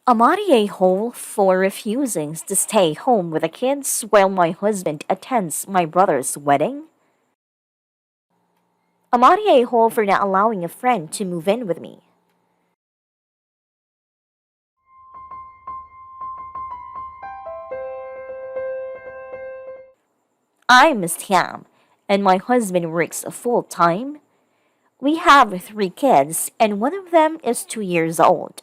Am I a hole for refusing to stay home with the kids while my husband attends my brother's wedding? Am I a hole for not allowing a friend to move in with me? I'm Miss Tam, and my husband works full time. We have three kids, and one of them is 2 years old.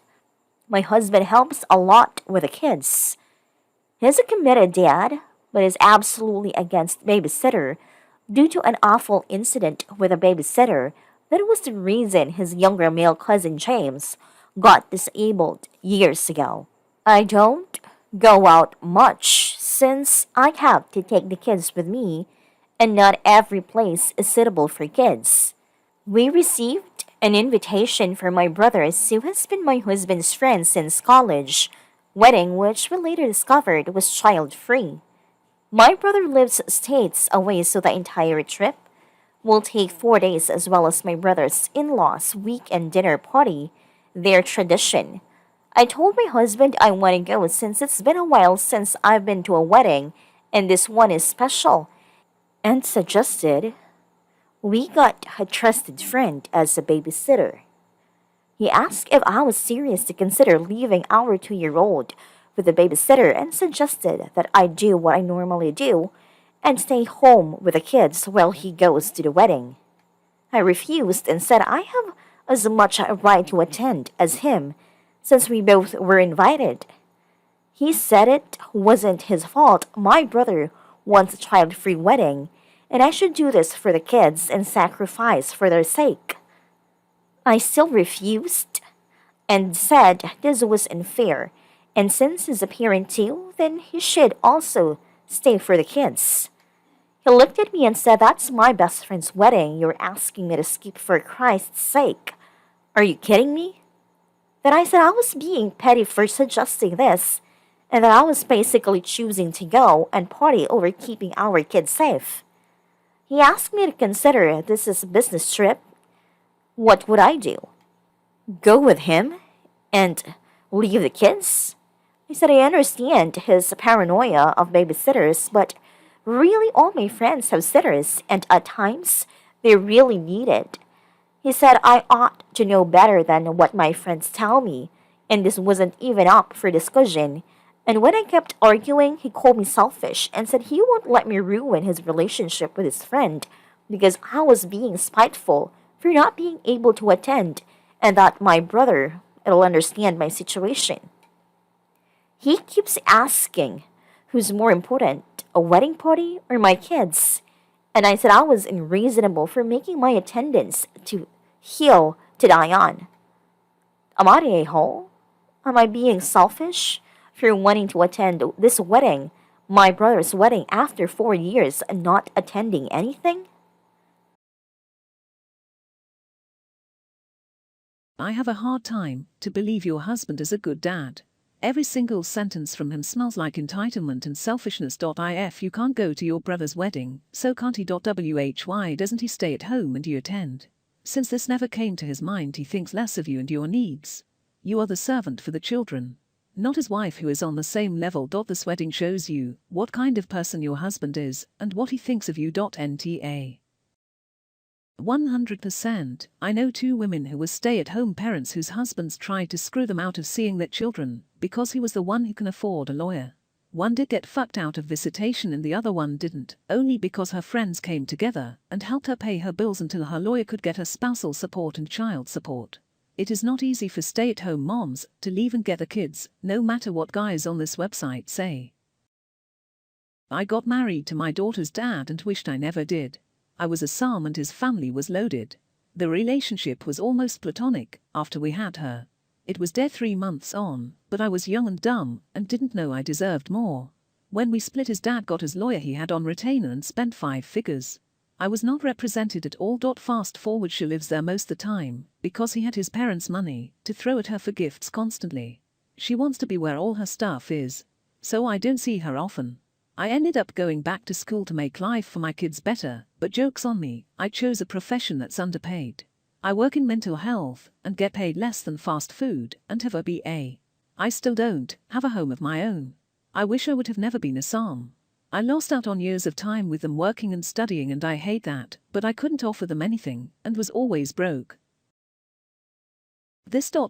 My husband helps a lot with the kids. He's a committed dad, but is absolutely against babysitter due to an awful incident with a babysitter that was the reason his younger male cousin James got disabled years ago. I don't go out much since I have to take the kids with me, and not every place is suitable for kids. We received an invitation from my brothers who has been my husband's friend since college, wedding which we later discovered was child free. My brother lives states away, so the entire trip will take 4 days, as well as my brother's in laws' weekend dinner party, their tradition. I told my husband I want to go since it's been a while since I've been to a wedding and this one is special, and suggested we got a trusted friend as a babysitter. He asked if I was serious to consider leaving our 2 year old with a babysitter and suggested that I do what I normally do and stay home with the kids while he goes to the wedding. I refused and said I have as much a right to attend as him since we both were invited. He said it wasn't his fault. My brother wants a child free wedding, and I should do this for the kids and sacrifice for their sake. I still refused and said this was unfair, and since he's a parent too, then he should also stay for the kids. He looked at me and said, "That's my best friend's wedding. You're asking me to skip for Christ's sake. Are you kidding me?" Then I said I was being petty for suggesting this, and that I was basically choosing to go and party over keeping our kids safe. He asked me to consider this as a business trip. What would I do? Go with him and leave the kids? I said I understand his paranoia of babysitters, but really all my friends have sitters, and at times they really need it. He said I ought to know better than what my friends tell me, and this wasn't even up for discussion. And when I kept arguing, he called me selfish and said he won't let me ruin his relationship with his friend because I was being spiteful for not being able to attend, and that my brother will understand my situation. He keeps asking who's more important, a wedding party or my kids? And I said I was unreasonable for making my attendance to hill to die on. Am I a hole? Am I being selfish for wanting to attend this wedding, my brother's wedding, after 4 years and not attending anything? I have a hard time to believe your husband is a good dad. Every single sentence from him smells like entitlement and selfishness. If you can't go to your brother's wedding, so can't he? Why doesn't he stay at home and you attend? Since this never came to his mind, he thinks less of you and your needs. You are the servant for the children, not his wife who is on the same level. This wedding shows you what kind of person your husband is and what he thinks of you. Nta 100%. I know two women who were stay-at-home parents whose husbands tried to screw them out of seeing their children because he was the one who can afford a lawyer. One did get fucked out of visitation and the other one didn't, only because her friends came together and helped her pay her bills until her lawyer could get her spousal support and child support. It is not easy for stay-at-home moms to leave and get the kids, no matter what guys on this website say. I got married to my daughter's dad and wished I never did. I was a psalm and his family was loaded. The relationship was almost platonic after we had her. It was dead 3 months on, but I was young and dumb and didn't know I deserved more. When we split, his dad got his lawyer he had on retainer and spent 5 figures. I was not represented at all. Fast forward, she lives there most the time because he had his parents' money to throw at her for gifts constantly. She wants to be where all her stuff is, so I don't see her often. I ended up going back to school to make life for my kids better, but joke's on me, I chose a profession that's underpaid. I work in mental health and get paid less than fast food and have a BA. I still don't have a home of my own. I wish I would have never been a Psalm. I lost out on years of time with them working and studying, and I hate that, but I couldn't offer them anything and was always broke.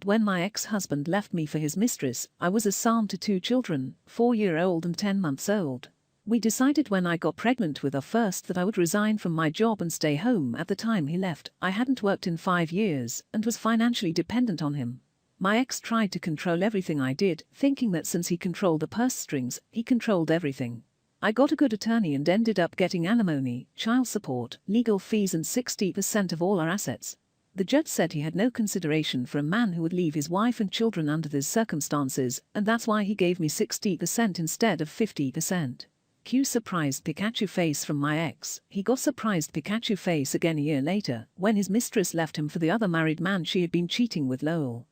When my ex-husband left me for his mistress, I was a Psalm to 2 children, 4-year-old and 10 months old. We decided when I got pregnant with our first that I would resign from my job and stay home. At the time he left, I hadn't worked in 5 years and was financially dependent on him. My ex tried to control everything I did, thinking that since he controlled the purse strings, he controlled everything. I got a good attorney and ended up getting alimony, child support, legal fees and 60% of all our assets. The judge said he had no consideration for a man who would leave his wife and children under these circumstances, and that's why he gave me 60% instead of 50%. Cue surprised Pikachu face from my ex. He got surprised Pikachu face again a year later, when his mistress left him for the other married man she had been cheating with Lowell.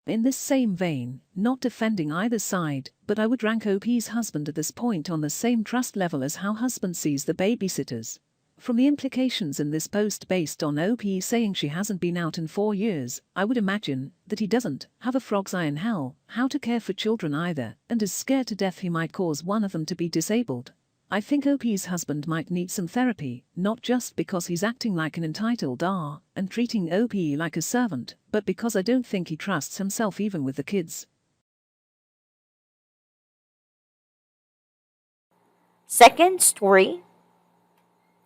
In this same vein, not defending either side, but I would rank OP's husband at this point on the same trust level as how husband sees the babysitters. From the implications in this post based on OP saying she hasn't been out in 4 years, I would imagine that he doesn't have a frog's eye in hell, how to care for children either, and is scared to death he might cause one of them to be disabled. I think OP's husband might need some therapy, not just because he's acting like an entitled and treating OP like a servant, but because I don't think he trusts himself even with the kids. Second story.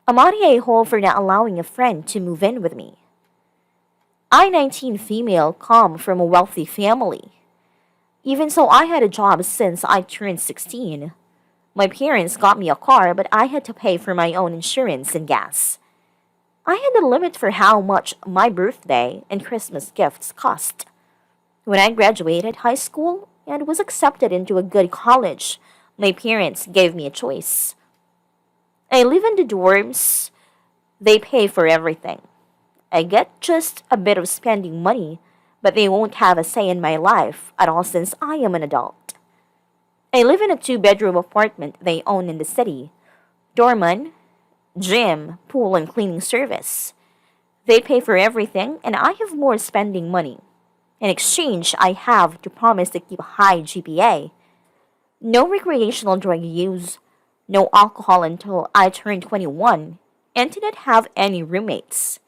I'm on a hole for not allowing a friend to move in with me. I, 19 female, come from a wealthy family. Even so, I had a job since I turned 16. My parents got me a car, but I had to pay for my own insurance and gas. I had a limit for how much my birthday and Christmas gifts cost. When I graduated high school and was accepted into a good college, my parents gave me a choice. I live in the dorms. They pay for everything. I get just a bit of spending money, but they won't have a say in my life at all since I am an adult. I live in a 2-bedroom apartment they own in the city. Doorman, gym, pool, and cleaning service. They pay for everything, and I have more spending money. In exchange, I have to promise to keep a high GPA. No recreational drug use, no alcohol until I turn 21, and to not have any roommates.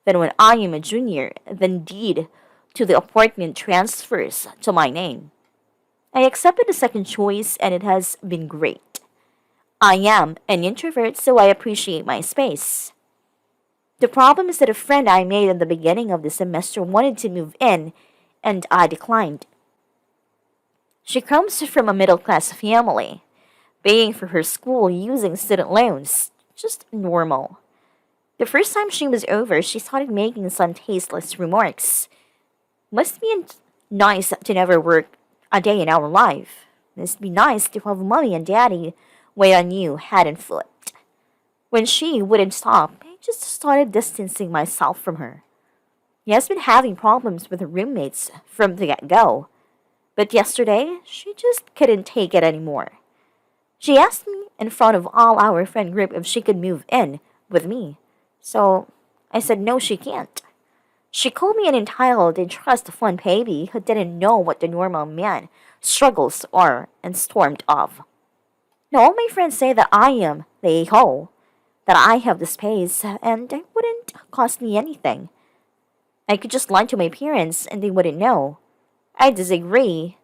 Then when I am a junior, the deed to the apartment transfers to my name. I accepted the second choice and it has been great. I am an introvert, so I appreciate my space. The problem is that a friend I made in the beginning of the semester wanted to move in and I declined. She comes from a middle-class family, paying for her school using student loans. Just normal. The first time she was over, she started making some tasteless remarks. Must be nice to never work a day in our life. Must be nice to have mommy and daddy wait on you hand and foot. When she wouldn't stop, I just started distancing myself from her. He has been having problems with her roommates from the get-go. But yesterday, she just couldn't take it anymore. She asked me in front of all our friend group if she could move in with me. So I said no, she can't. She called me an entitled and trust fund baby who didn't know what the normal man struggles are and stormed off. Now all my friends say that I am the a-hole, that I have the space, and it wouldn't cost me anything. I could just lie to my parents and they wouldn't know. I disagree,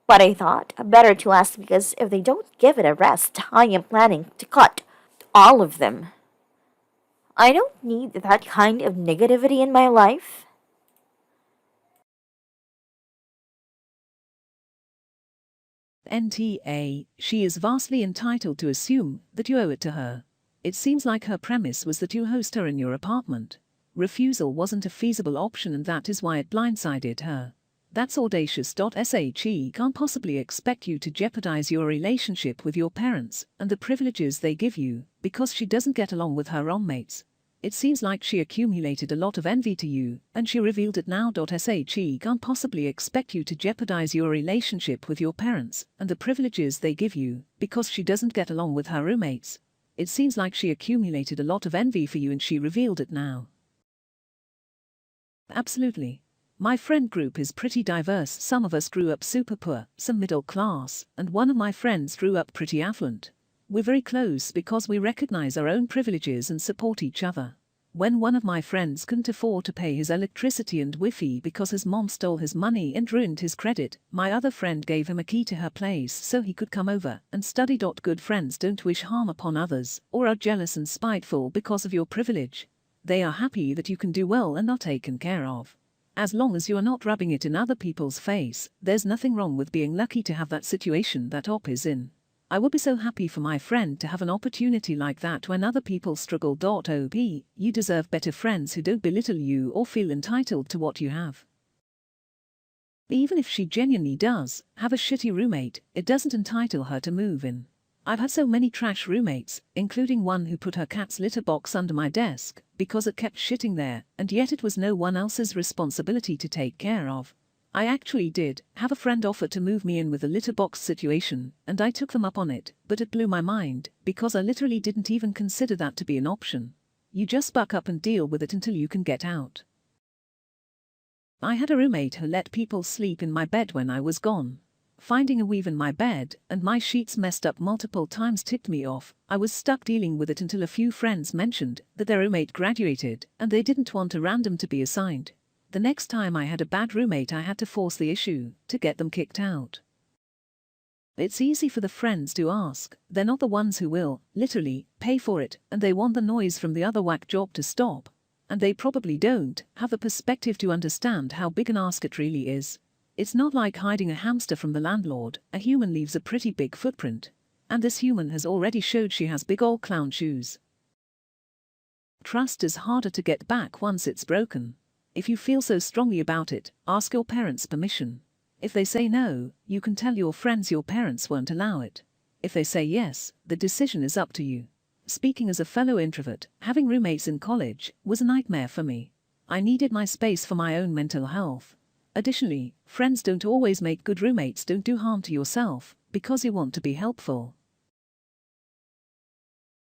but I thought better to ask because if they don't give it a rest, I am planning to cut all of them. I don't need that kind of negativity in my life. NTA, she is vastly entitled to assume that you owe it to her. It seems like her premise was that you host her in your apartment. Refusal wasn't a feasible option and that is why it blindsided her. That's audacious. She can't possibly expect you to jeopardize your relationship with your parents and the privileges they give you because she doesn't get along with her roommates. It seems like she accumulated a lot of envy to you, and she revealed it now. She can't possibly expect you to jeopardize your relationship with your parents and the privileges they give you because she doesn't get along with her roommates. It seems like she accumulated a lot of envy for you and she revealed it now. Absolutely. My friend group is pretty diverse. Some of us grew up super poor, some middle class, and one of my friends grew up pretty affluent. We're very close because we recognize our own privileges and support each other. When one of my friends couldn't afford to pay his electricity and Wi-Fi because his mom stole his money and ruined his credit, my other friend gave him a key to her place so he could come over and study. Good friends don't wish harm upon others or are jealous and spiteful because of your privilege. They are happy that you can do well and are taken care of. As long as you are not rubbing it in other people's face, there's nothing wrong with being lucky to have that situation that Op is in. I would be so happy for my friend to have an opportunity like that when other people struggle. OP, you deserve better friends who don't belittle you or feel entitled to what you have. Even if she genuinely does have a shitty roommate, it doesn't entitle her to move in. I've had so many trash roommates, including one who put her cat's litter box under my desk because it kept shitting there, and yet it was no one else's responsibility to take care of. I actually did have a friend offer to move me in with a litter box situation, and I took them up on it, but it blew my mind because I literally didn't even consider that to be an option. You just buck up and deal with it until you can get out. I had a roommate who let people sleep in my bed when I was gone. Finding a weave in my bed and my sheets messed up multiple times ticked me off. I was stuck dealing with it until a few friends mentioned that their roommate graduated and they didn't want a random to be assigned. The next time I had a bad roommate, I had to force the issue to get them kicked out. It's easy for the friends to ask. They're not the ones who will, literally, pay for it, and they want the noise from the other whack job to stop. And they probably don't have the perspective to understand how big an ask it really is. It's not like hiding a hamster from the landlord. A human leaves a pretty big footprint. And this human has already showed she has big old clown shoes. Trust is harder to get back once it's broken. If you feel so strongly about it, ask your parents' permission. If they say no, you can tell your friends your parents won't allow it. If they say yes, the decision is up to you. Speaking as a fellow introvert, having roommates in college was a nightmare for me. I needed my space for my own mental health. Additionally, friends don't always make good roommates. Don't do harm to yourself because you want to be helpful.